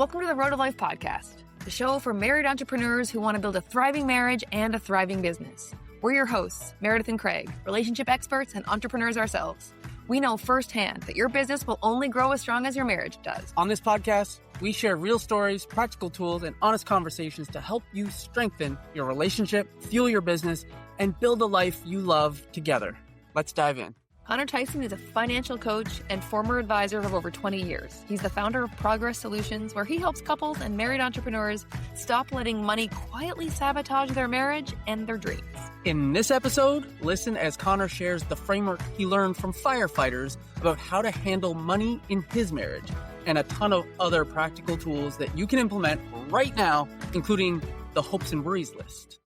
Welcome to the Road to Life podcast, the show for married entrepreneurs who want to build a thriving marriage and a thriving business. We're your hosts, Meredith and Craig, relationship experts and entrepreneurs ourselves. We know firsthand that your business will only grow as strong as your marriage does. On this podcast, we share real stories, practical tools, and honest conversations to help you strengthen your relationship, fuel your business, and build a life you love together. Let's dive in. Connor Tyson is a financial coach and former advisor of over 20 years. He's the founder of Progress Solutions, where he helps couples and married entrepreneurs stop letting money quietly sabotage their marriage and their dreams. In this episode, listen as Connor shares the framework he learned from firefighters about how to handle money in his marriage and a ton of other practical tools that you can implement right now, including the hopes and worries list.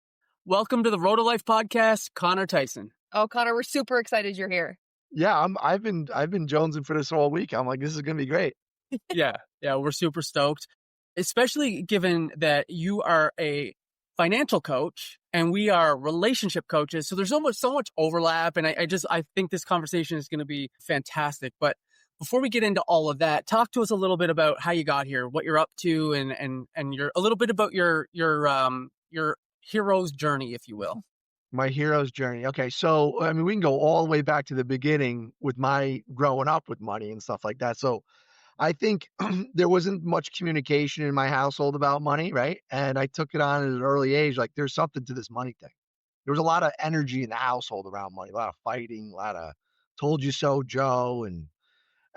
Welcome to the Road to Life podcast, Connor Tyson. Oh, Connor, we're super excited you're here. Yeah, I've been jonesing for this all week. I'm like, this is gonna be great. Yeah, we're super stoked, especially given that you are a financial coach and we are relationship coaches. So there's so much overlap, and I think this conversation is going to be fantastic. But before we get into all of that, talk to us a little bit about how you got here, what you're up to, and your a little bit about your hero's journey, if you will. My hero's journey. Okay, so I mean, we can go all the way back to the beginning with my growing up with money and stuff like that. So I think there wasn't much communication in my household about money, right? And I took it on at an early age, like there's something to this money thing. There was a lot of energy in the household around money, a lot of fighting, a lot of told you so, Joe. And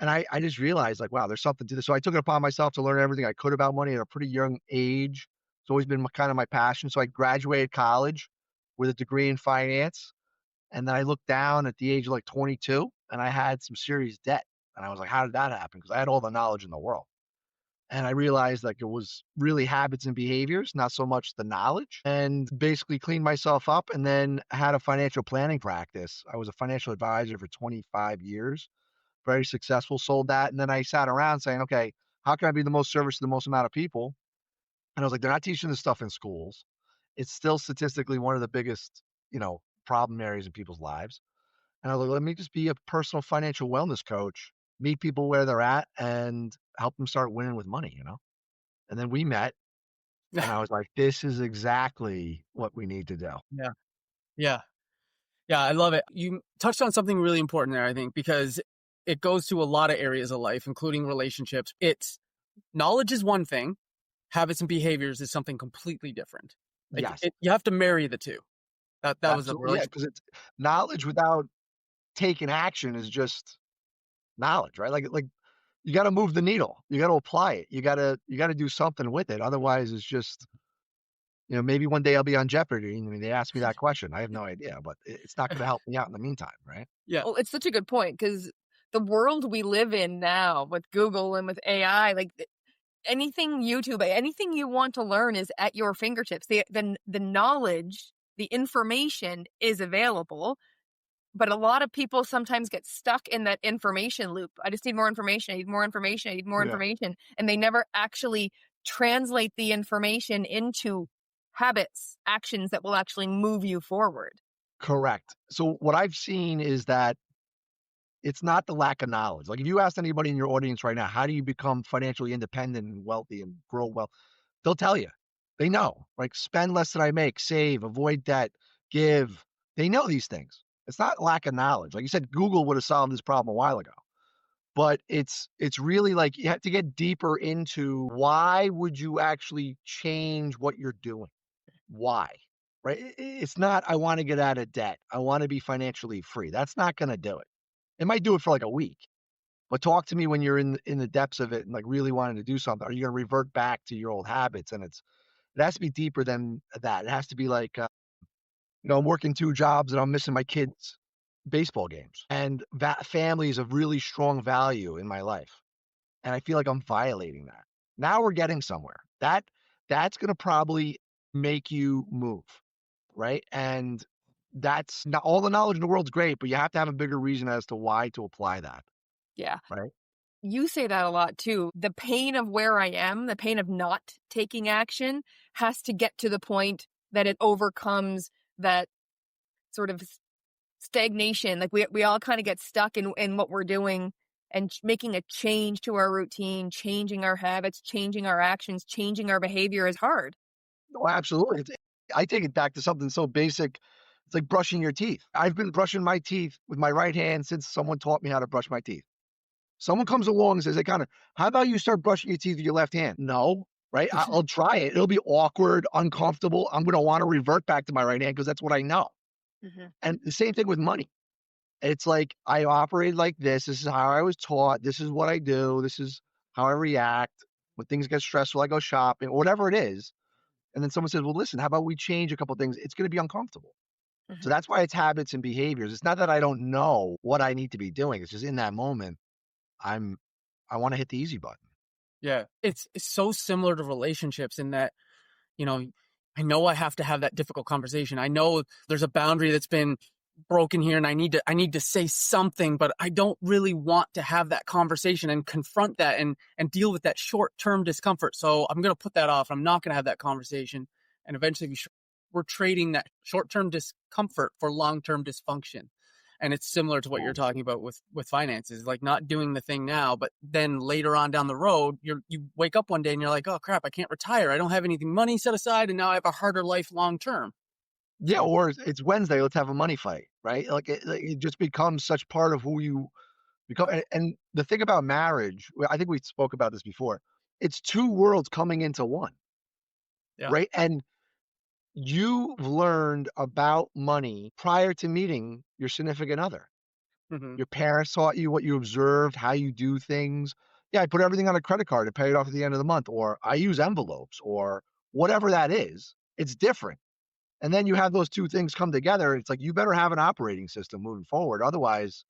I just realized like, wow, there's something to this. So I took it upon myself to learn everything I could about money at a pretty young age. It's always been kind of my passion. So I graduated college with a degree in finance. And then I looked down at the age of like 22 and I had some serious debt. And I was like, how did that happen? Because I had all the knowledge in the world. And I realized like it was really habits and behaviors, not so much the knowledge, and basically cleaned myself up and then had a financial planning practice. I was a financial advisor for 25 years, very successful, sold that. And then I sat around saying, okay, how can I be the most service to the most amount of people? And I was like, they're not teaching this stuff in schools. It's still statistically one of the biggest, problem areas in people's lives. And I was like, let me just be a personal financial wellness coach, meet people where they're at and help them start winning with money, And then we met and I was like, this is exactly what we need to do. Yeah, I love it. You touched on something really important there, I think, because it goes to a lot of areas of life, including relationships. It's knowledge is one thing. Habits and behaviors is something completely different. Yes. You have to marry the two. That was a Absolutely, relationship. because it's knowledge without taking action is just knowledge, right? Like you got to move the needle. You got to apply it. You got to do something with it. Otherwise, it's just, maybe one day I'll be on Jeopardy. I mean, they ask me that question. I have no idea, but it's not going to help me out in the meantime, right? Yeah. Well, it's such a good point because the world we live in now with Google and with AI, like anything YouTube, anything you want to learn is at your fingertips. The knowledge, the information is available, but a lot of people sometimes get stuck in that information loop. I just need more information. I need more information. I need more information. And they never actually translate the information into habits, actions that will actually move you forward. Correct. So what I've seen is that it's not the lack of knowledge. Like if you ask anybody in your audience right now, how do you become financially independent and wealthy and grow wealth? They'll tell you. They know, like spend less than I make, save, avoid debt, give. They know these things. It's not lack of knowledge. Like you said, Google would have solved this problem a while ago. But it's really like you have to get deeper into why would you actually change what you're doing? Why? Right? It's not, I want to get out of debt. I want to be financially free. That's not going to do it. It might do it for like a week. But talk to me when you're in the depths of it and like really wanting to do something. Are you going to revert back to your old habits? And it has to be deeper than that. It has to be like, I'm working 2 jobs and I'm missing my kids' baseball games. And family is a really strong value in my life. And I feel like I'm violating that. Now we're getting somewhere. That's going to probably make you move, right? And that's not all the knowledge in the world's great, but you have to have a bigger reason as to why to apply that. Yeah. Right. You say that a lot too. The pain of where I am, the pain of not taking action has to get to the point that it overcomes that sort of stagnation. Like we all kind of get stuck in what we're doing and making a change to our routine, changing our habits, changing our actions, changing our behavior is hard. Oh, absolutely. I take it back to something so basic. It's like brushing your teeth. I've been brushing my teeth with my right hand since someone taught me how to brush my teeth. Someone comes along and says, "Hey, Connor, how about you start brushing your teeth with your left hand?" No, right? I'll try it. It'll be awkward, uncomfortable. I'm going to want to revert back to my right hand because that's what I know. Mhm, And the same thing with money. It's like I operate like this. This is how I was taught. This is what I do. This is how I react. When things get stressful, I go shopping, whatever it is. And then someone says, "Well, listen, how about we change a couple of things?" It's going to be uncomfortable. So mhm. that's why it's habits and behaviors. It's not that I don't know what I need to be doing. It's just in that moment, I'm I want to hit the easy button. Yeah. It's so similar to relationships in that, you know, I know I have to have that difficult conversation. I know there's a boundary that's been broken here and I need to say something, but I don't really want to have that conversation and confront that and deal with that short-term discomfort. So I'm going to put that off. I'm not going to have that conversation. And eventually we're trading that short-term discomfort for long-term dysfunction. And it's similar to what you're talking about with finances, like not doing the thing now, but then later on down the road, you wake up one day and you're like, oh crap, I can't retire. I don't have anything money set aside, and now I have a harder life long term. Yeah, So or it's Wednesday, let's have a money fight, right? Like, it just becomes such part of who you become. And the thing about marriage, well, I think we spoke about this before. It's two worlds coming into one, yeah. right? And you've learned about money prior to meeting your significant other. Hmm. Your parents taught you what you observed, how you do things. Yeah, I put everything on a credit card and pay it off at the end of the month, or I use envelopes, or whatever that is. It's different. And then you have those two things come together. It's like you better have an operating system moving forward. Otherwise,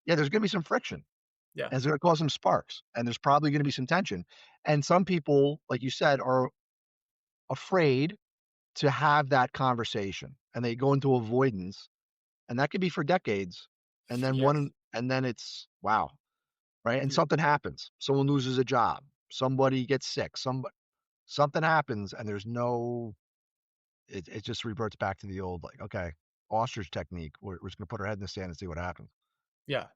yeah, there's going to be some friction Yeah. and it's going to cause some sparks and there's probably going to be some tension. And some people, like you said, are afraid to have that conversation and they go into avoidance and that could be for decades. Yes. And then it's wow, right? And Yeah. something happens. Someone loses a job. Somebody gets sick. Something happens and there's no it just reverts back to the old, like, okay, ostrich technique. We're just gonna put our head in the sand and see what happens. Yeah.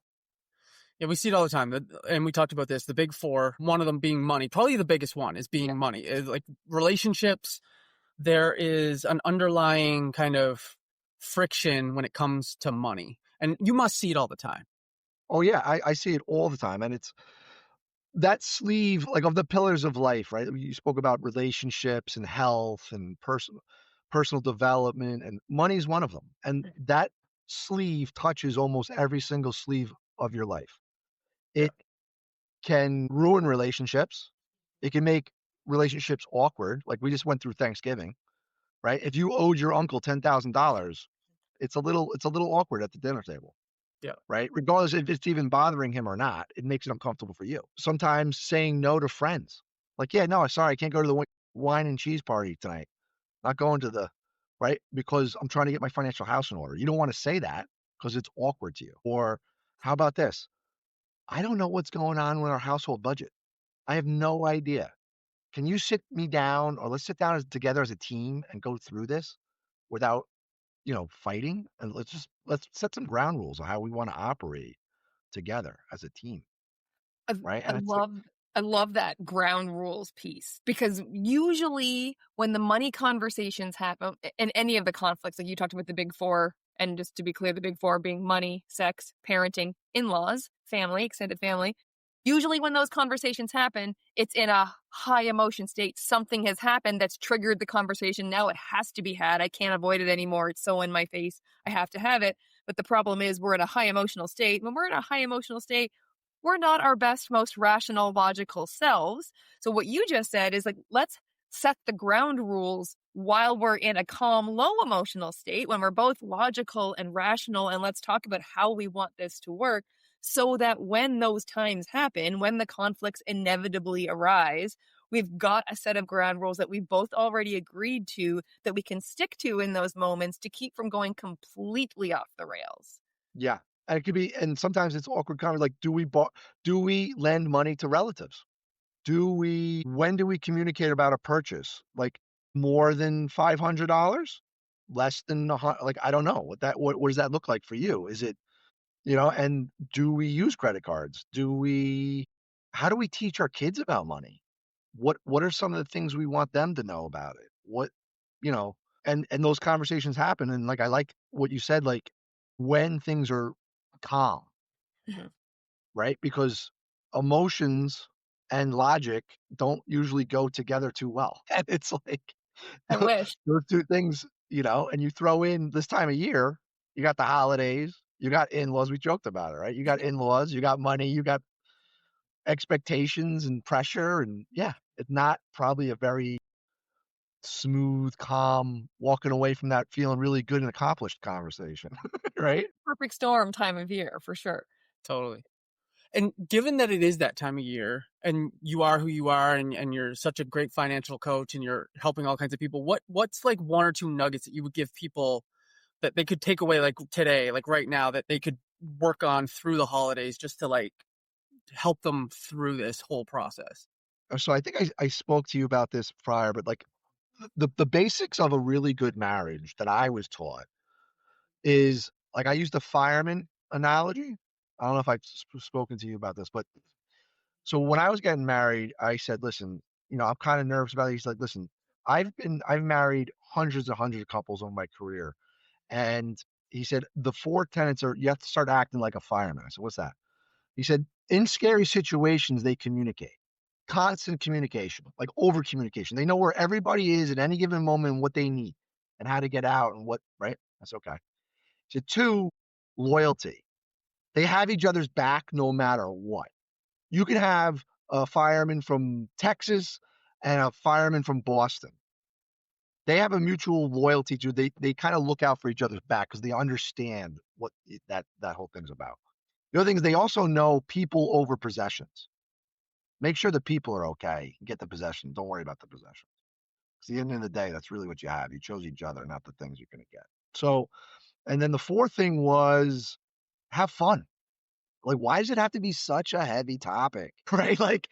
Yeah, we see it all the time. And we talked about this. The big four, one of them being money. Probably the biggest one is being money. Like relationships, there is an underlying kind of friction when it comes to money. And you must see it all the time. Oh, yeah, I see it all the time, and it's that sleeve, like, of the pillars of life, right? You spoke about relationships and health and personal development, and money is one of them, and that sleeve touches almost every single sleeve of your life. Yeah. It can ruin relationships. It can make relationships awkward, like, we just went through Thanksgiving, right? If you owed your uncle $10,000, it's a little awkward at the dinner table, Yeah. right? Regardless if it's even bothering him or not, it makes it uncomfortable for you. Sometimes saying no to friends, like, "Yeah, no, sorry, I can't go to the wine and cheese party tonight. Not going to the" right? Because I'm trying to get my financial house in order. You don't wanna say that because it's awkward to you. Or, how about this? "I don't know what's going on with our household budget. I have no idea. Can you sit me down or let's sit down together as a team and go through this without, fighting? And let's set some ground rules on how we wanna operate together as a team," I right? I And it's like love I love that ground rules piece because usually when the money conversations happen in any of the conflicts, like you talked about the big four, and just to be clear, the big four being money, sex, parenting, in-laws, family, extended family. Usually when those conversations happen, it's in a high emotion state. Something has happened that's triggered the conversation. Now it has to be had. I can't avoid it anymore. It's so in my face. I have to have it. But the problem is we're in a high emotional state. When we're in a high emotional state, we're not our best, most rational, logical selves. So what you just said is like, let's set the ground rules while we're in a calm, low emotional state when we're both logical and rational. And let's talk about how we want this to work so that when those times happen, when the conflicts inevitably arise, we've got a set of ground rules that we've both already agreed to that we can stick to in those moments to keep from going completely off the rails. yeah. And it could be and sometimes it's awkward like, do we lend money to relatives? Do we when do we communicate about a purchase? Like, more than $500? Less than a like, I don't know. What does that look like for you? Is it And do we use credit cards? How do we teach our kids about money? What are some of the things we want them to know about it? You know, and those conversations happen. And like, I like what you said, like when things are calm, Mhm. right? Because emotions and logic don't usually go together too well. And it's like I wish. those two things, and you throw in this time of year, you got the holidays, you got in-laws. We joked about it, right? You got in-laws, you got money, you got expectations and pressure. And yeah, it's not probably a very smooth, calm, walking away from that feeling really good and accomplished conversation, right? Perfect storm time of year for sure. Totally. And given that it is that time of year and you are who you are and you're such a great financial coach and you're helping all kinds of people, what's like one or two nuggets that you would give people that they could take away like today, like right now, that they could work on through the holidays just to like help them through this whole process? So I think I spoke to you about this prior, but like the basics of a really good marriage that I was taught is like I use the fireman analogy. I don't know if I've spoken to you about this, but so when I was getting married, I said, "Listen, I'm kind of nervous about it." He's like, "Listen, I've married hundreds of couples over my career." And he said, "The 4 tenets are you have to start acting like a fireman." I said, "What's that?" He said, "In scary situations, they communicate. Constant communication, like over communication. They know where everybody is at any given moment and what they need and how to get out and what, right?" That's okay. He said, two, loyalty. They have each other's back no matter what. You can have a fireman from Texas and a fireman from Boston. They have a mutual loyalty to they kind of look out for each other's back because they understand what that whole thing's about. The other thing is they also know people over possessions. Make sure the people are okay. Get the possession. Don't worry about the possession. 'Cause at the end of the day, that's really what you have. You chose each other, not the things you're going to get. So, and then the fourth thing was have fun. Like, why does it have to be such a heavy topic, right? Like,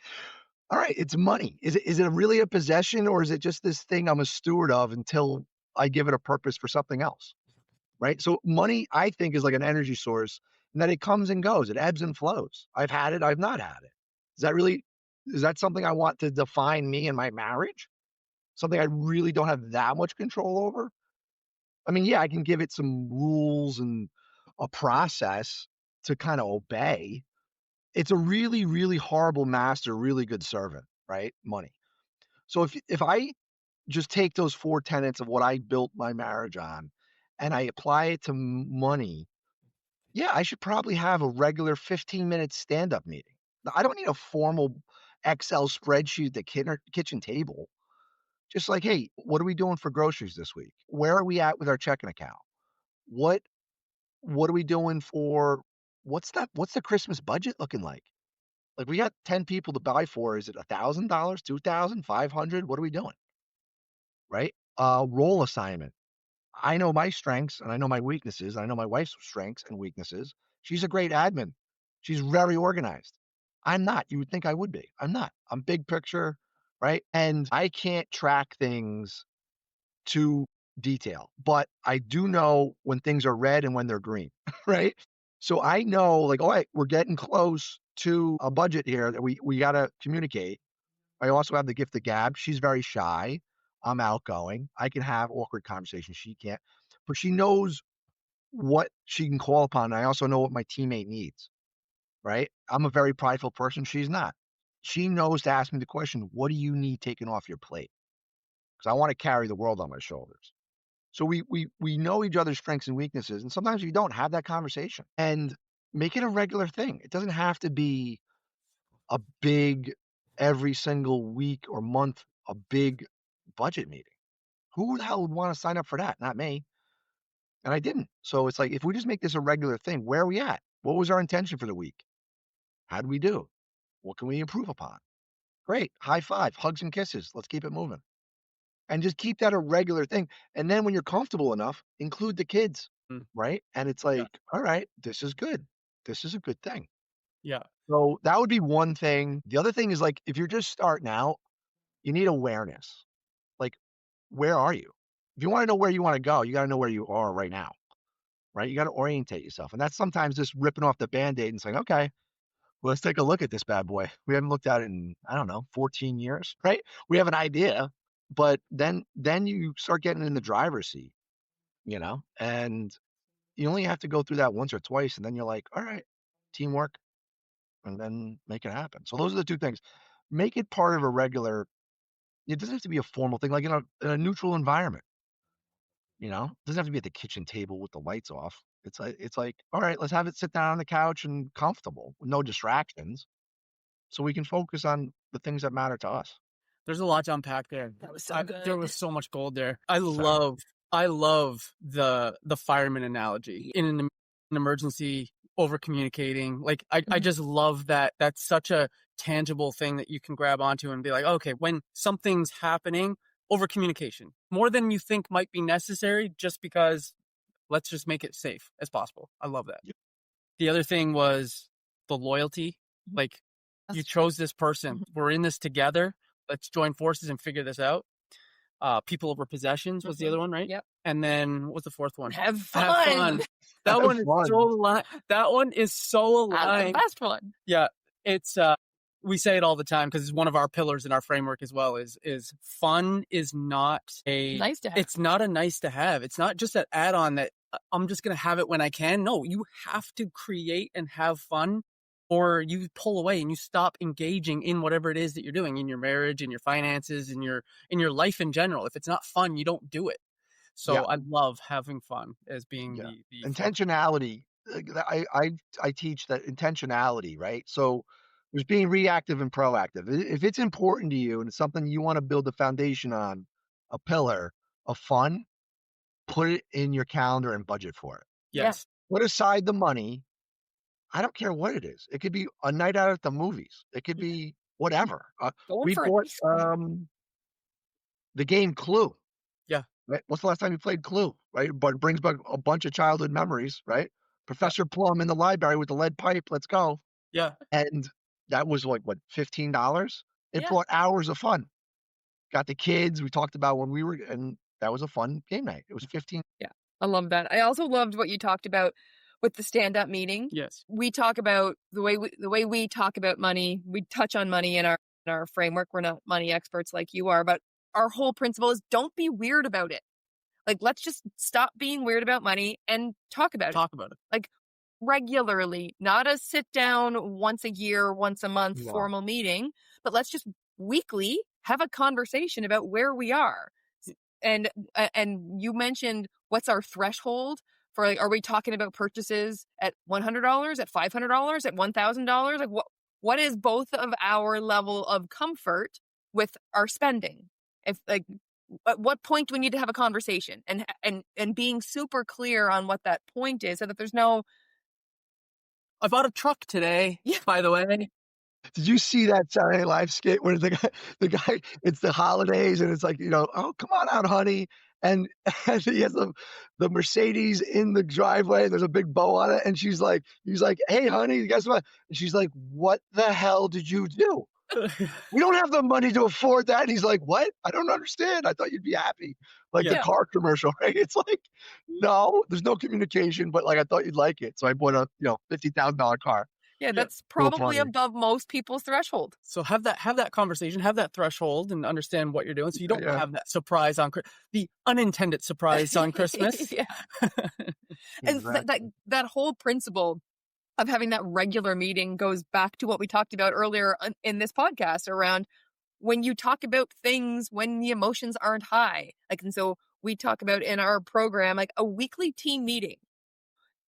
all right, it's money. Is it really a possession or is it just this thing I'm a steward of until I give it a purpose for something else? Right? So money, I think, is like an energy source and that it comes and goes. It ebbs and flows. I've had it, I've not had it. Is that something I want to define me and my marriage? Something I really don't have that much control over? I mean, yeah, I can give it some rules and a process to kind of obey. It's a really, really horrible master, really good servant, right? Money. So if I just take those 4 tenets of what I built my marriage on and I apply it to money, yeah, I should probably have a regular 15-minute stand-up meeting. I don't need a formal Excel spreadsheet at the kitchen table. Just like, "Hey, what are we doing for groceries this week? Where are we at with our checking account? What what are we doing for what's the Christmas budget looking like? Like, we got 10 people to buy for. Is it $1,000, 2,000, 500? What are we doing?" Right? Role assignment. I know my strengths and I know my weaknesses. I know my wife's strengths and weaknesses. She's a great admin. She's very organized. I'm not. You would think I would be. I'm not. I'm big picture, right? And I can't track things to detail, but I do know when things are red and when they're green, right? So I know like, all right, we're getting close to a budget here that we got to communicate. I also have the gift of gab. She's very shy. I'm outgoing. I can have awkward conversations. She can't, but she knows what she can call upon. I also know what my teammate needs, right? I'm a very prideful person. She's not. She knows to ask me the question, what do you need taken off your plate? Because I want to carry the world on my shoulders. So we know each other's strengths and weaknesses, and sometimes we don't have that conversation and make it a regular thing. It doesn't have to be a big every single week or month, a big budget meeting. Who the hell would want to sign up for that? Not me. And I didn't. So it's like if we just make this a regular thing, where are we at? What was our intention for the week? How did we do? What can we improve upon? Great. High five, hugs and kisses. Let's keep it moving. And just keep that a regular thing. And then when you're comfortable enough, include the kids, Mm, right? And it's yeah. like, all right, this is good. This is a good thing. Yeah. So that would be one thing. The other thing is like if you're just starting out, you need awareness. Like, where are you? If you want to know where you want to go, you got to know where you are right now. right? You got to orientate yourself. And that's sometimes just ripping off the Band-Aid and saying, okay, well, let's take a look at this bad boy. We haven't looked at it in, I don't know, 14 years, right? We have an idea, but then you start getting in the driver's seat, and you only have to go through that once or twice, and then you're like, all right, teamwork, and then make it happen. So those are the two things. Make it part of a regular. It doesn't have to be a formal thing, like in a neutral environment. It doesn't have to be at the kitchen table with the lights off. It's like, all right, let's have it sit down on the couch and comfortable with no distractions, so we can focus on the things that matter to us. There's a lot to unpack there. That was so good. There was so much gold there. I love the fireman analogy in an emergency, over communicating. Like I just love that. That's such a tangible thing that you can grab onto and be like, okay, when something's happening, over communication more than you think might be necessary, just because let's just make it safe as possible. I love that. Yep. The other thing was the loyalty. Like, you chose this person. We're in this together. Let's join forces and figure this out. People over possessions was the other one, right? Yep. And then what's the fourth one? Have fun. That Have one is fun. so aligned. That one is so That's the aligned. best one. Yeah, it's we say it all the time because it's one of our pillars in our framework as well. Is fun is not a Nice to have. It's not a nice to have. It's not just an add-on that I'm just gonna have it when I can. No, you have to create and have fun, or you pull away and you stop engaging in whatever it is that you're doing in your marriage, in your finances, in your life in general. If it's not fun, you don't do it. So Yeah. I love having fun as being Yeah. the Intentionality. I teach that intentionality, right? So there's being reactive and proactive. If it's important to you and it's something you want to build a foundation on, a pillar of fun, put it in your calendar and budget for it. yes. Put aside the money. I don't care what it is. It could be a night out at the movies. It could be whatever. Going We for bought it. the game Clue. Yeah. Right? What's the last time you played Clue? Right, but it brings back a bunch of childhood memories. Right, Professor Plum in the library with the lead pipe. Let's go. Yeah. And that was like what, $15. It Yeah. brought hours of fun. Got the kids. We talked about when we were, and that was a fun game night. It was 15. Yeah, I love that. I also loved what you talked about with the stand-up meeting. Yes. We talk about the way we talk about money. We touch on money in our framework. We're not money experts like you are, but our whole principle is don't be weird about it. Like, let's just stop being weird about money and talk about Talk about it. Like, regularly, not a sit down once a year, once a month No. formal meeting, but let's just weekly have a conversation about where we are. And you mentioned, what's our threshold for, like, are we talking about purchases at $100, at $500, at $1,000? Like, what is both of our level of comfort with our spending? If, like, at what point do we need to have a conversation, and being super clear on what that point is, so that there's no, I bought a truck today, Yeah. by the way. Did you see that Saturday Night Live skit where the guy, it's the holidays and it's like, oh, come on out, honey. And he has the Mercedes in the driveway. And there's a big bow on it. And he's like, hey, honey, guess what? And she's like, what the hell did you do? We don't have the money to afford that. And he's like, what? I don't understand. I thought you'd be happy. Like the Yeah. car commercial, right? It's like, no, there's no communication, but like, I thought you'd like it. So I bought a, $50,000 car. yeah, that's probably funny. above most people's threshold. So have that conversation, have that threshold, and understand what you're doing, so you don't Yeah. have that surprise on the unintended surprise on Christmas. Yeah. And Exactly. that whole principle of having that regular meeting goes back to what we talked about earlier in this podcast around when you talk about things when the emotions aren't high. Like, and so we talk about in our program, like, a weekly team meeting.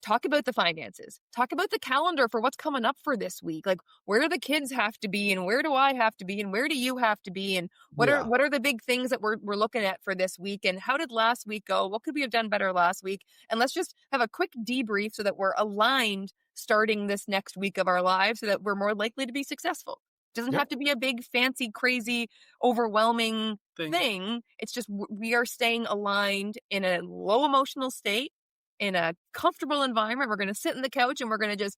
Talk about the finances. Talk about the calendar for what's coming up for this week. Like, where do the kids have to be, and where do I have to be, and where do you have to be, and what Yeah. are the big things that we're looking at for this week, and how did last week go? What could we have done better last week? And let's just have a quick debrief so that we're aligned starting this next week of our lives, so that we're more likely to be successful. It doesn't Yep. have to be a big, fancy, crazy, overwhelming thing. It's just we are staying aligned in a low emotional state, in a comfortable environment. We're going to sit in the couch and we're going to just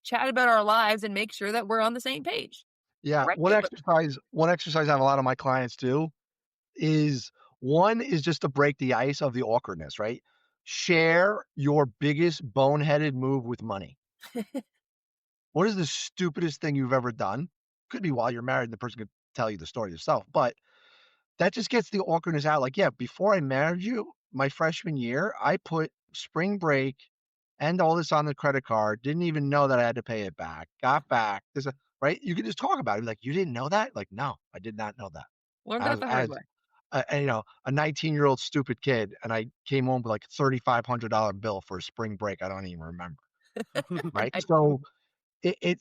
chat about our lives and make sure that we're on the same page. Yeah. Right. One exercise I have a lot of my clients do is just to break the ice of the awkwardness, right? Share your biggest boneheaded move with money. What is the stupidest thing you've ever done? Could be while you're married and the person could tell you the story yourself, but that just gets the awkwardness out. Like, yeah, before I married you, my freshman year, I put spring break and all this on the credit card, didn't even know that I had to pay it back, got back. Right? You can just talk about it. Like, you didn't know that? Like, no, I did not know that. Learned that As the hard as way. a 19-year-old stupid kid, and I came home with like a $3,500 bill for a spring break. I don't even remember. Right? I So it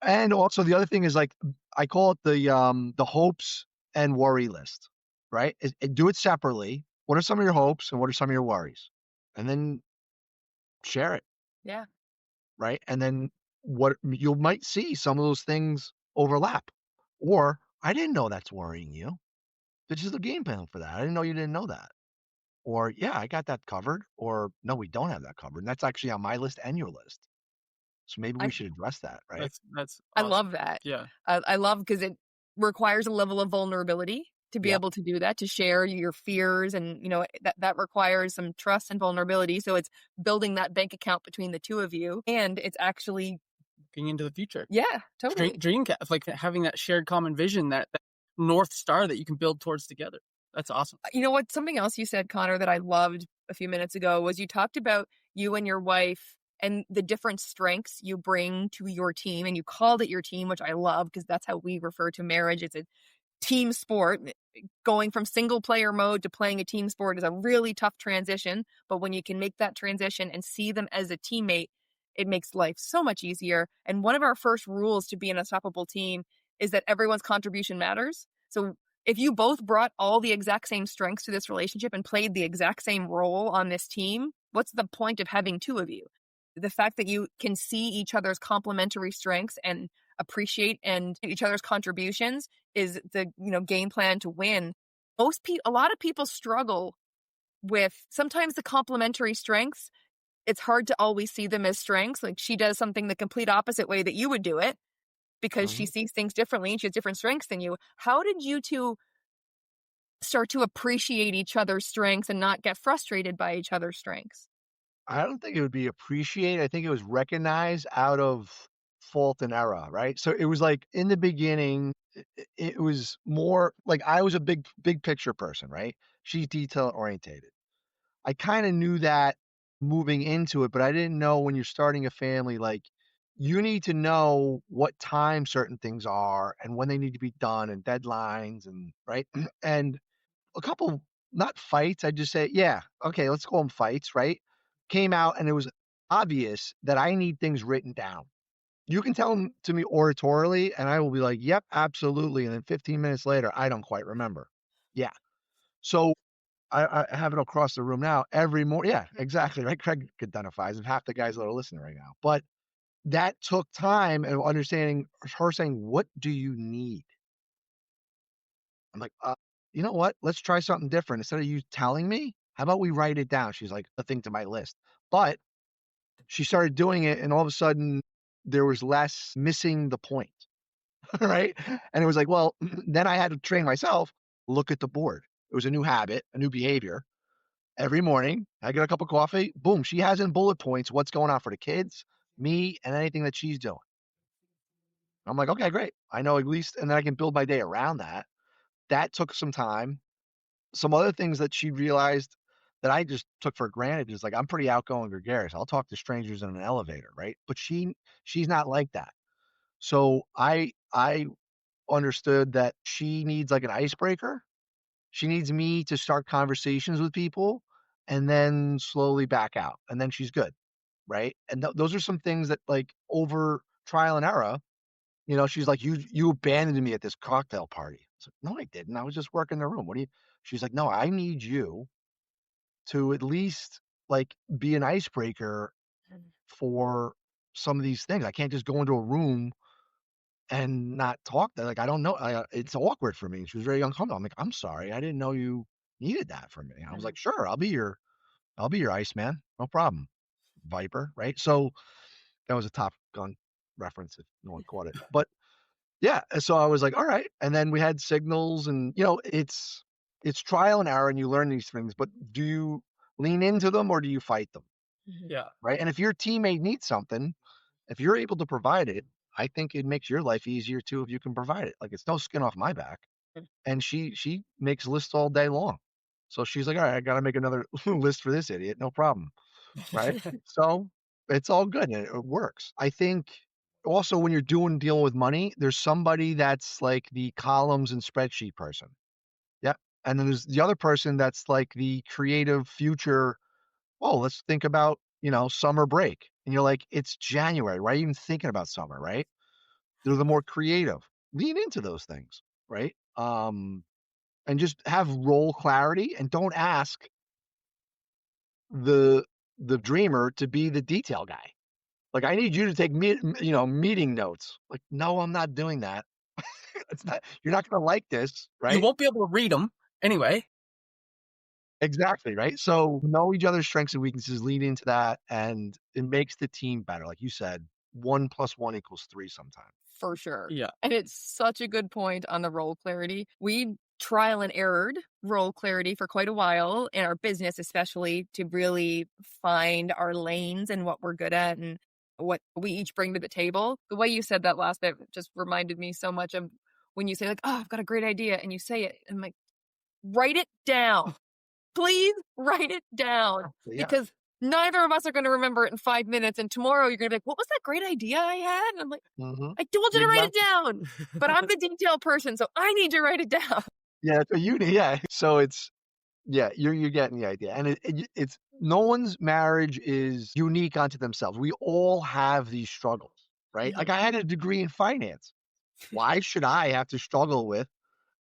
and also the other thing is like I call it the hopes and worry list, right? Do it separately. What are some of your hopes and what are some of your worries? And then share it, yeah. right? And then what you might see some of those things overlap. Or I didn't know that's worrying you. This is the game plan for that. I didn't know you didn't know that. Or yeah, I got that covered. Or no, we don't have that covered. And that's actually on my list and your list. So maybe we I should address that, right? That's I awesome. love that. Yeah. I love because it requires a level of vulnerability to be Yep. able to do that, to share your fears and, that requires some trust and vulnerability, so it's building that bank account between the 2 of you, and it's actually Looking into the future. yeah, totally. Dreamcast, like having that shared common vision, that North Star that you can build towards together. That's awesome. You know what? Something else you said, Connor, that I loved a few minutes ago was you talked about you and your wife and the different strengths you bring to your team, and you called it your team, which I love because that's how we refer to marriage. It's a team sport. Going from single player mode to playing a team sport is a really tough transition, but when you can make that transition and see them as a teammate, it makes life so much easier. And one of our first rules to be an unstoppable team is that everyone's contribution matters. So if you both brought all the exact same strengths to this relationship and played the exact same role on this team, what's the point of having 2 of you? The fact that you can see each other's complementary strengths and appreciate and each other's contributions is the, game plan to win. A lot of people struggle with sometimes the complementary strengths. It's hard to always see them as strengths. Like she does something the complete opposite way that you would do it because she Mhm. sees things differently and she has different strengths than you. How did you two start to appreciate each other's strengths and not get frustrated by each other's strengths? I don't think it would be appreciated. I think it was recognized out of fault and error, right? So it was like in the beginning, it was more like I was a big picture person, right? She's detail orientated. I kind of knew that moving into it, but I didn't know when you're starting a family, like you need to know what time certain things are and when they need to be done and deadlines and right. And a couple, not fights, I just say, "Yeah, okay, let's call them fights," right? Came out and it was obvious that I need things written down. You can tell them to me oratorily, and I will be like, "Yep, absolutely," and then 15 minutes later, I don't quite remember. Yeah. So, I have it across the room now every morning. Yeah, exactly, right? Craig identifies, and half the guys that are listening right now. But that took time and understanding her saying, "What do you need?" I'm like, you know what? Let's try something different. Instead of you telling me, how about we write it down?" She's like, "A thing to my list." But she started doing it, and all of a sudden, there was less missing the point, right? And it was like, well, then I had to train myself, look at the board. It was a new habit, a new behavior. Every morning, I get a cup of coffee, boom, she has in bullet points what's going on for the kids, me, and anything that she's doing. I'm like, okay, great. I know at least, and then I can build my day around that. That took some time. Some other things that she realized that I just took for granted is like I'm pretty outgoing and gregarious. I'll talk to strangers in an elevator, right? But she's not like that. So I understood that she needs like an icebreaker. She needs me to start conversations with people and then slowly back out, and then she's good, right? And those are some things that like over trial and error, she's like, "You abandoned me at this cocktail party." It's like, "No, I didn't. I was just working the room. What do you?" She's like, "No, I need you to at least like be an icebreaker Mm. for some of these things. I can't just go into a room and not talk. Like I don't know. It's awkward for me." She was very uncomfortable. I'm like, "I'm sorry. I didn't know you needed that from me." I was Mhm. like, "Sure, I'll be your Iceman. No problem, Viper." Right. So that was a Top Gun reference if no one caught it, but yeah, and so I was like, "All right," and then we had signals and, it's trial and error and you learn these things, but do you Lean into them or do you fight them? Mhm. Yeah. Right. And if your teammate needs something, if you're able to provide it, I think it makes your life easier too if you can provide it. Like it's no skin off my back. And she makes lists all day long. So she's like, all right, I gotta make another list for this idiot. No problem. Right. So it's all good and it works. I think also when you're dealing with money, there's somebody that's like the columns and spreadsheet person. Yep. And then there's the other person that's like the creative future. Oh, let's think about, summer break. And you're like, it's January. Why are you even thinking about summer? Right. They're the more creative. Lean into those things. Right. And just have role clarity and don't ask the dreamer to be the detail guy. Like, I need you to take meeting notes. Like, no, I'm not doing that. It's not, you're not going to like this, You right? won't be able to read them anyway. Exactly, right? So know each other's strengths and weaknesses, lean into that, and it makes the team better. Like you said, 1 + 1 = 3 sometimes. For sure. Yeah. And it's such a good point on the role clarity. We trial and errored role clarity for quite a while in our business, especially to really find our lanes and what we're good at and what we each bring to the table. The way you said that last bit just reminded me so much of when you say, like, oh, I've got a great idea, and you say it, and I'm like, write it down. Please write it down Yeah. because neither of us are going to remember it in 5 minutes. And tomorrow you're going to be like, what was that great idea I had? And I'm like, Hmm. I told you to write it Exactly. down, but I'm the detail person, so I need to write it down. Yeah. So yeah. So yeah, you're getting the idea. And it's no one's marriage is unique unto themselves. We all have these struggles, right? Like Mhm. I had a degree in finance. Why should I have to struggle with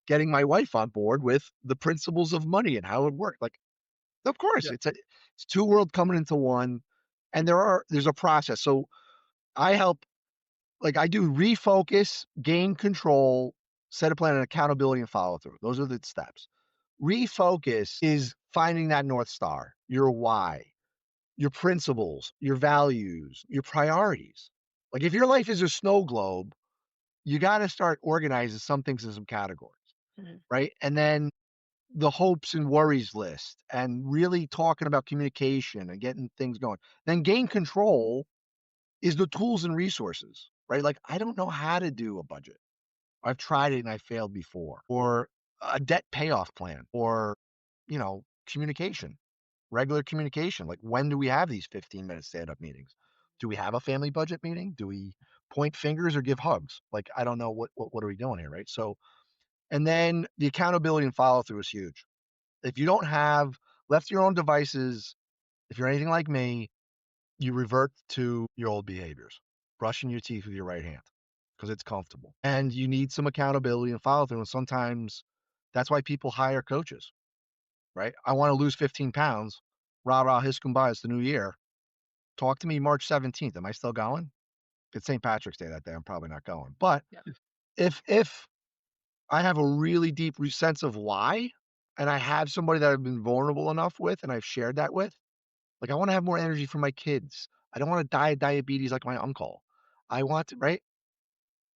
getting my wife on board with the principles of money and how it works? Like, of course, Yeah. it's two worlds coming into one, and there's a process. So I help, like I do refocus, gain control, set a plan, and accountability and follow through. Those are the steps. Refocus is finding that North Star, your why, your principles, your values, your priorities. Like if your life is a snow globe, you got to start organizing some things in some categories, Mhm. right? And then the hopes and worries list and really talking about communication and getting things going. Then gain control is the tools and resources, right? Like I don't know how to do a budget. I've tried it and I failed before. Or a debt payoff plan or, communication, regular communication. Like when do we have these 15-minute stand-up meetings? Do we have a family budget meeting? Do we point fingers or give hugs? Like I don't know what are we doing here, right? So and then the accountability and follow through is huge. If you don't have left to your own devices, if you're anything like me, you revert to your old behaviors, brushing your teeth with your right hand because it's comfortable. And you need some accountability and follow through. And sometimes that's why people hire coaches, right? I want to lose 15 pounds. Rah, rah, hiss kumbaya, it's the new year. Talk to me March 17th. Am I still going? It's St. Patrick's Day that day. I'm probably not going. But Yeah. if I have a really deep sense of why, and I have somebody that I've been vulnerable enough with and I've shared that with, like, I wanna have more energy for my kids. I don't wanna die of diabetes like my uncle. I want to right?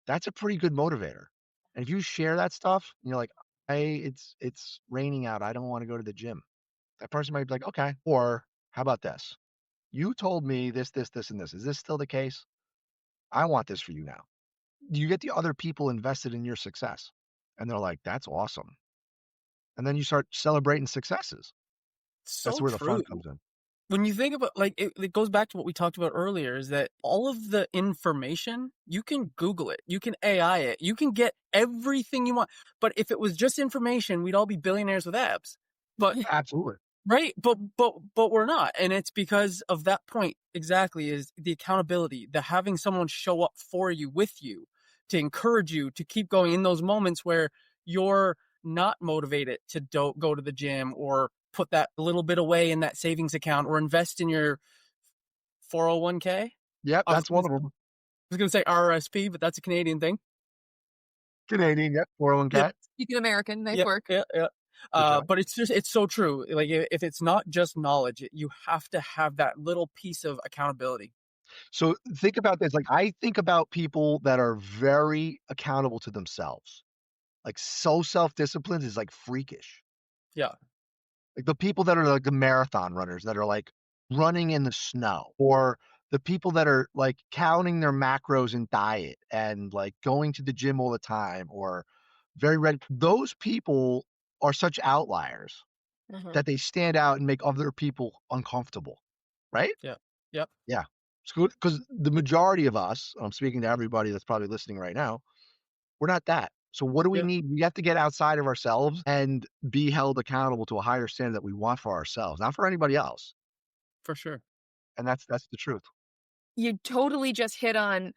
That's a pretty good motivator. And if you share that stuff, and you're like, "Hey, it's raining out. I don't wanna go to the gym." That person might be like, "Okay." Or, "How about this? You told me this, this, this, and this. Is this still the case? I want this for you now." You get the other people invested in your success, and they're like, "That's awesome." And then you start celebrating successes. That's So where the fun true. comes in. When you think about, like, it goes back to what we talked about earlier, is that all of the information, you can Google it, you can AI it, you can get everything you want. But if it was just information, we'd all be billionaires with abs. But Absolutely. right, but we're not, and it's because of that point exactly, is the accountability, the having someone show up for you, with you, to encourage you to keep going in those moments where you're not motivated to go to the gym or put that little bit away in that savings account or invest in your 401k. Yep, I was that's gonna, one of them. I was gonna say RRSP, but that's a Canadian thing. Canadian, yep, Yep. 401k. Speaking American, nice Yep, work. yeah, yeah. That's right. But it's so true. Like if it's not just knowledge, you have to have that little piece of accountability. So think about this. Like I think about people that are very accountable to themselves. Like so self-disciplined is like freakish. Yeah. Like the people that are like the marathon runners that are like running in the snow, or the people that are like counting their macros and diet and like going to the gym all the time, or very red. Those people are such outliers Mhm. that they stand out and make other people uncomfortable, right? Yeah. Yep. Yeah. Because the majority of us, I'm speaking to everybody that's probably listening right now, we're not that. So what do we Yep. need? We have to get outside of ourselves and be held accountable to a higher standard that we want for ourselves, not for anybody else. For sure. And that's the truth. You totally just hit on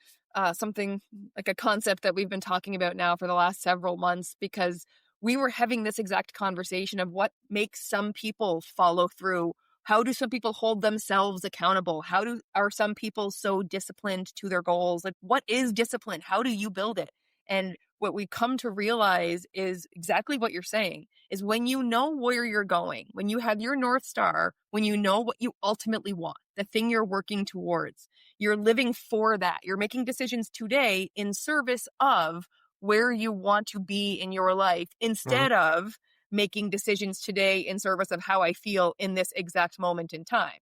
something like a concept that we've been talking about now for the last several months because we were having this exact conversation of what makes some people follow through. How do some people hold themselves accountable? How do are some people so disciplined to their goals? Like what is discipline? How do you build it? And what we come to realize is exactly what you're saying is when you know where you're going, when you have your North Star, when you know what you ultimately want, the thing you're working towards, you're living for that. You're making decisions today in service of where you want to be in your life Mhm. instead of making decisions today in service of how I feel in this exact moment in time.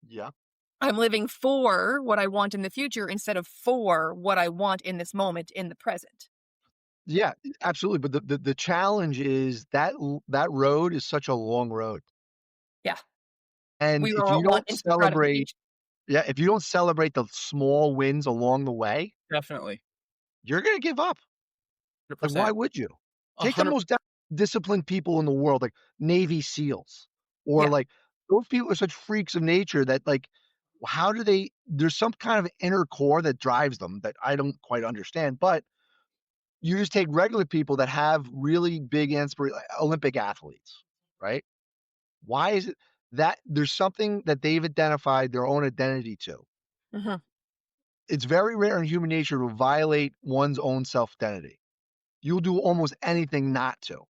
Yeah. I'm living for what I want in the future instead of for what I want in this moment in the present. Yeah, absolutely. But the challenge is that that road is such a long road. Yeah. And We if you all want don't instant celebrate, gratification. yeah, if you don't celebrate the small wins along the way, Definitely. you're gonna give up. Like, why 100%. would you? Take the 100. most disciplined people in the world, like Navy SEALs, or Yeah. like those people are such freaks of nature that like, how do they? There's some kind of inner core that drives them that I don't quite understand. But you just take regular people that have really big Olympic athletes, right? Why is it that there's something that they've identified their own identity to? Mhm. It's very rare in human nature to violate one's own self identity. You'll do almost anything not to,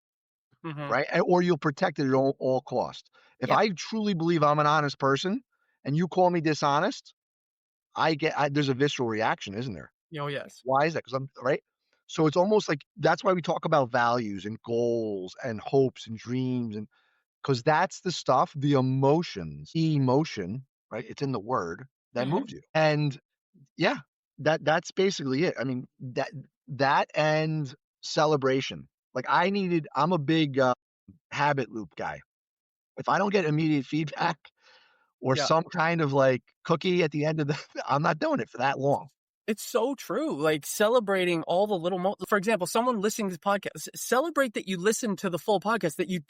Mhm. right? Or you'll protect it at all cost. If Yep. I truly believe I'm an honest person and you call me dishonest, there's a visceral reaction, isn't there? Oh, yes. Why is that? Because I'm right. So it's almost like that's why we talk about values and goals and hopes and dreams, and because that's the stuff, the emotion, right? It's in the word that Mhm. moves you. And yeah, that's basically it. I mean, that and celebration. Like I'm a big habit loop guy. If I don't get immediate feedback or Yeah. some kind of like cookie at the end of the, I'm not doing it for that long. It's so true. Like celebrating all the little for example, someone listening to this podcast, celebrate that you listened to the full podcast, that you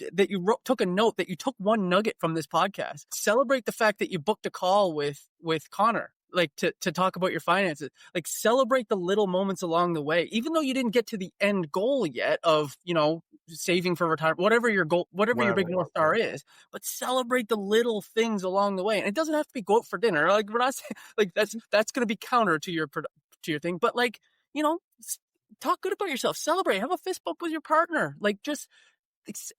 took a note, that you took one nugget from this podcast. Celebrate the fact that you booked a call with Connor, like to talk about your finances. Like celebrate the little moments along the way, even though you didn't get to the end goal yet of, saving for retirement, whatever your goal, whatever your Whatever big it North was, Star is, but celebrate the little things along the way. And it doesn't have to be go out for dinner. Like we're not saying, like that's going to be counter to your thing, but like, you know, talk good about yourself, celebrate, have a fist bump with your partner, like just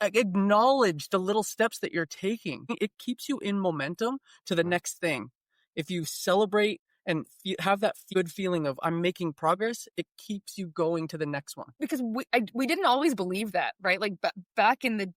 acknowledge the little steps that you're taking. It keeps you in momentum to the yeah. next thing. If you celebrate and have that good feeling of I'm making progress, it keeps you going to the next one. Because we didn't always believe that, right? Like back in the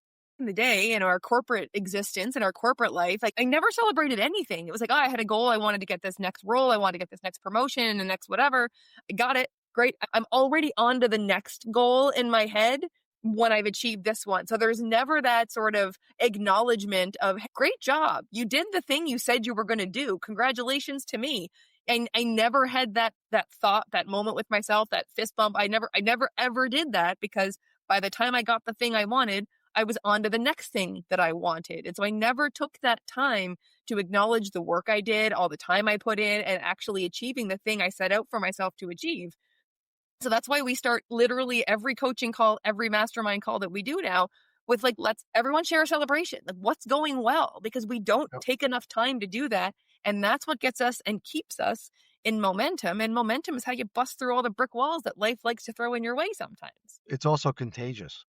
day in our corporate existence in our corporate life, like I never celebrated anything. It was like, oh, I had a goal, I wanted to get this next role, I wanted to get this next promotion and next whatever. I got it. Great. I'm already on to the next goal in my head when I've achieved this one. So there's never that sort of acknowledgement of "Hey, great job. You did the thing you said you were going to do. Congratulations to me." And I never had that thought, that moment with myself, that fist bump. I never ever did that because by the time I got the thing I wanted, I was on to the next thing that I wanted. And so I never took that time to acknowledge the work I did, all the time I put in, and actually achieving the thing I set out for myself to achieve. So that's why we start literally every coaching call, every mastermind call that we do now with like, let's everyone share a celebration. Like what's going well, because we don't Yep. take enough time to do that. And that's what gets us and keeps us in momentum. And momentum is how you bust through all the brick walls that life likes to throw in your way sometimes. It's also contagious.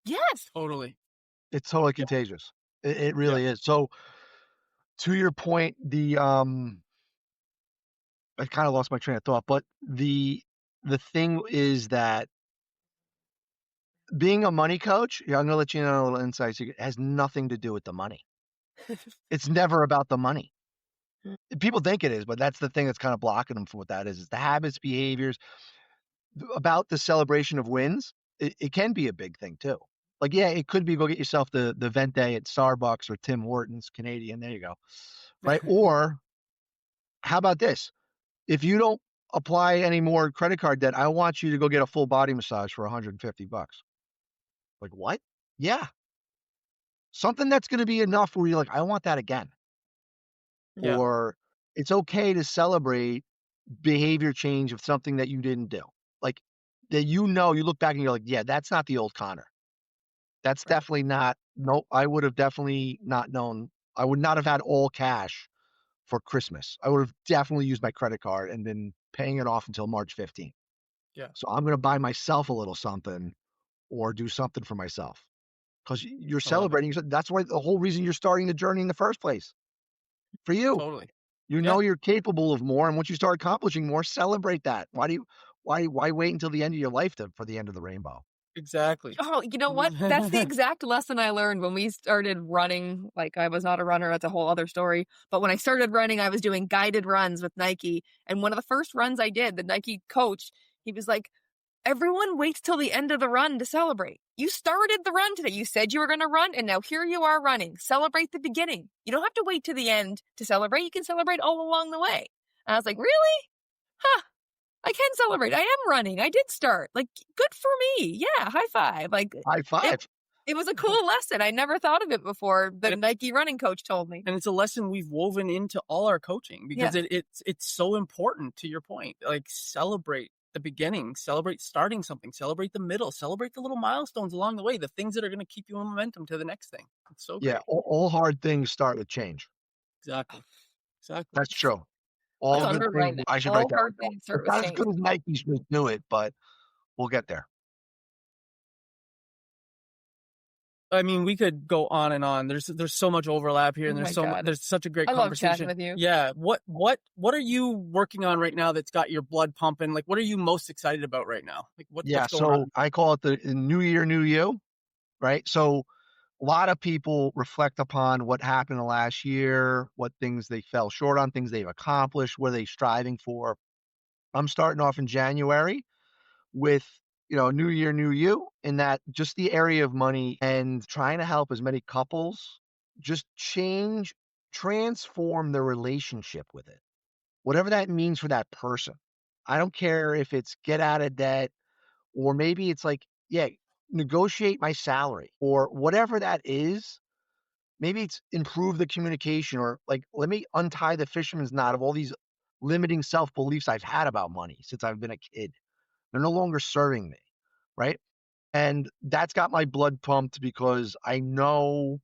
Yes. Totally. It's totally Yeah. contagious. It Yeah. really is. So to your point, I kind of lost my train of thought, but the thing is that being a money coach, yeah, I'm gonna let you know a little inside secret. It has nothing to do with the money. It's never about the money. People think it is, but that's the thing that's kind of blocking them from what that is. It's the habits, behaviors about the celebration of wins. It can be a big thing too. Like, yeah, it could be go get yourself the venti at Starbucks or Tim Hortons Canadian. There you go. Right. Or how about this? If you don't apply any more credit card debt, I want you to go get a full body massage for 150 bucks. Like, what? Yeah. Something that's going to be enough where you're like, I want that again. Yeah, Or it's okay to celebrate behavior change of something that you didn't do. Like that, you look back and you're like, yeah, that's not the old Connor. That's right. definitely not. No, I would have definitely not known. I would not have had all cash for Christmas. I would have definitely used my credit card and been paying it off until March 15th. Yeah, So I'm going to buy myself a little something or do something for myself because you're I love it. celebrating. That's why the whole reason you're starting the journey in the first place for you. Totally. You Yeah, know you're capable of more, and once you start accomplishing more, celebrate that. Why wait until the end of your life for the end of the rainbow? exactly. Oh, you know what? That's the exact lesson I learned when we started running. Like, I was not a runner, that's a whole other story. But when I started running, I was doing guided runs with Nike. And one of the first runs I did, the Nike coach, he was like, everyone waits till the end of the run to celebrate. You started the run today. You said you were going to run, and now here you are running. Celebrate the beginning. You don't have to wait to the end to celebrate. You can celebrate all along the way. And I was like, really? Huh. I can celebrate. I am running. I did start. Like, good for me. Yeah, high five. Like, High it five. it was a cool lesson. I never thought of it before. The And Nike running coach told me. and it's a lesson we've woven into all our coaching Yeah. because it's so important to your point. Like celebrate the beginning, celebrate starting something, celebrate the middle, celebrate the little milestones along the way, the things that are going to keep you in momentum to the next thing. It's so Yeah, great. all hard things start with change. Exactly. Exactly. That's true. Let's All good underline things. that. I should write All that one hard down. things It's start with not as change. good as Nike should do it, but we'll get there. I mean, we could go on and on. There's so much overlap here, Oh and my God. there's such a great I love chatting conversation. with you. Yeah. What are you working on right now that's got your blood pumping? Like, what are you most excited about right now? Like, Yeah, what's going on? so I call it the new year, new you, right? So a lot of people reflect upon what happened the last year, what things they fell short on, things they've accomplished, what are they striving for. I'm starting off in January with, new year, new you in that just the area of money and trying to help as many couples just transform their relationship with it, whatever that means for that person. I don't care if it's get out of debt or maybe it's like, yeah, negotiate my salary or whatever that is. Maybe it's improve the communication or like, let me untie the fisherman's knot of all these limiting self beliefs I've had about money since I've been a kid. They're no longer serving me. Right. And that's got my blood pumped because I know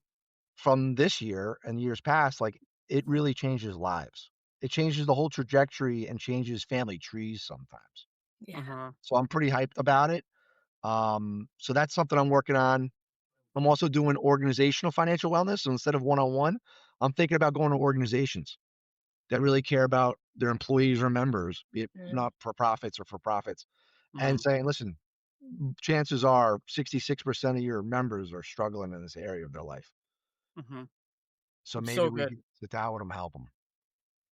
from this year and years past, like it really changes lives. It changes the whole trajectory and changes family trees sometimes. Yeah. Uh-huh. So I'm pretty hyped about it. So that's something I'm working on. I'm also doing organizational financial wellness. So instead of one-on-one, I'm thinking about going to organizations that really care about their employees or members, be it Mm. not for profits or for profits, and Mhm. saying, listen, chances are 66% of your members are struggling in this area of their life. Mhm. So maybe So we good. can sit down with them, help them.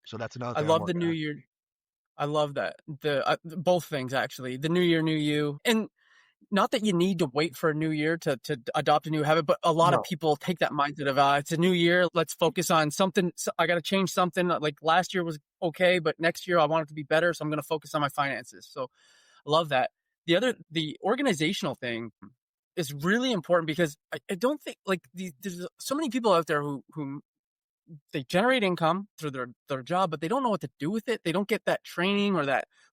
So that's another I thing I'm love the working new on. year. I love that. Both things actually. The new year, new you. And not that you need to wait for a new year to adopt a new habit, but a lot of No, people take that mindset of, it's a new year. Let's focus on something. I got to change something. Like last year was okay, but next year I want it to be better. So I'm going to focus on my finances. So I love that. The organizational thing is really important because I don't think like there's so many people out there who they generate income through their job, but they don't know what to do with it. They don't get that training or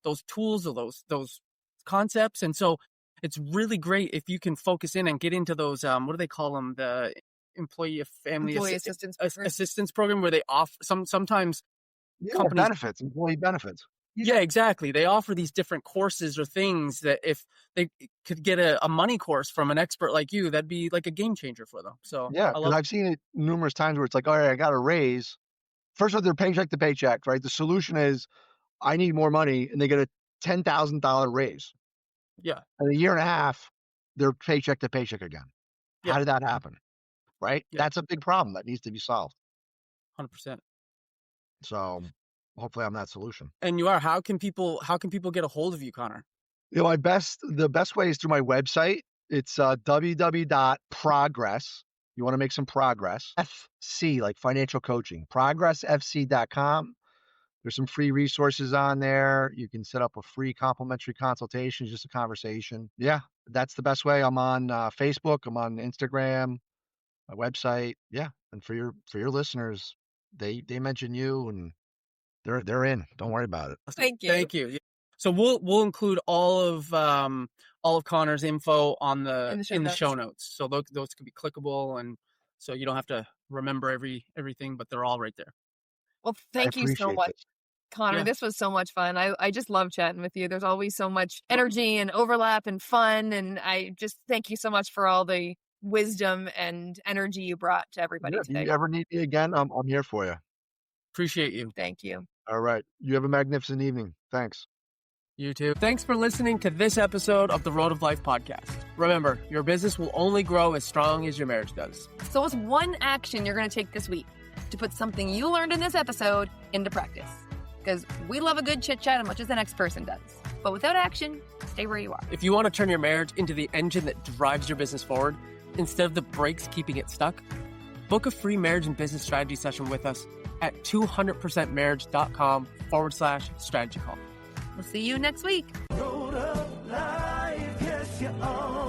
those tools or those concepts. And so it's really great if you can focus in and get into those, what do they call them? The employee family Employee assistance program. assistance program where they offer sometimes yeah, companies. benefits, employee benefits. Yeah, exactly. They offer these different courses or things that if they could get a money course from an expert like you, that'd be like a game changer for them. So Yeah, I because love, I've seen it numerous times where it's like, all right, I got a raise. First of all, they're paycheck to paycheck, right? The solution is I need more money, and they get a $10,000 raise yeah, in a year and a half. they're paycheck to paycheck again. Yeah. How did that happen? Right? Yeah. That's a big problem that needs to be solved. 100%. So hopefully I'm that solution. And how can people get a hold of you, Connor? The best way is through my website. It's www.progress. You want to make some progress. FC, like financial coaching. Progressfc.com. There's some free resources on there. You can set up a free complimentary consultation, just a conversation. Yeah, that's the best way. I'm on Facebook. I'm on Instagram. My website. Yeah, and for your listeners, they mention you and they're in. Don't worry about it. Thank you. Thank you. So we'll include all of Connor's info on in the show notes. So those can be clickable, and so you don't have to remember everything, but they're all right there. Well, thank you so much, Connor. Yeah. This was so much fun. I just love chatting with you. There's always so much energy and overlap and fun. And I just thank you so much for all the wisdom and energy you brought to everybody If today. you ever need me again, I'm here for you. Appreciate you. Thank you. All right. You have a magnificent evening. Thanks. You too. Thanks for listening to this episode of the Road of Life podcast. Remember, your business will only grow as strong as your marriage does. So what's one action you're going to take this week to put something you learned in this episode into practice? Because we love a good chit chat as much as the next person does. But without action, stay where you are. If you want to turn your marriage into the engine that drives your business forward, instead of the brakes keeping it stuck, book a free marriage and business strategy session with us at 200percentmarriage.com/strategy call. We'll see you next week. Road of life, yes, you're on.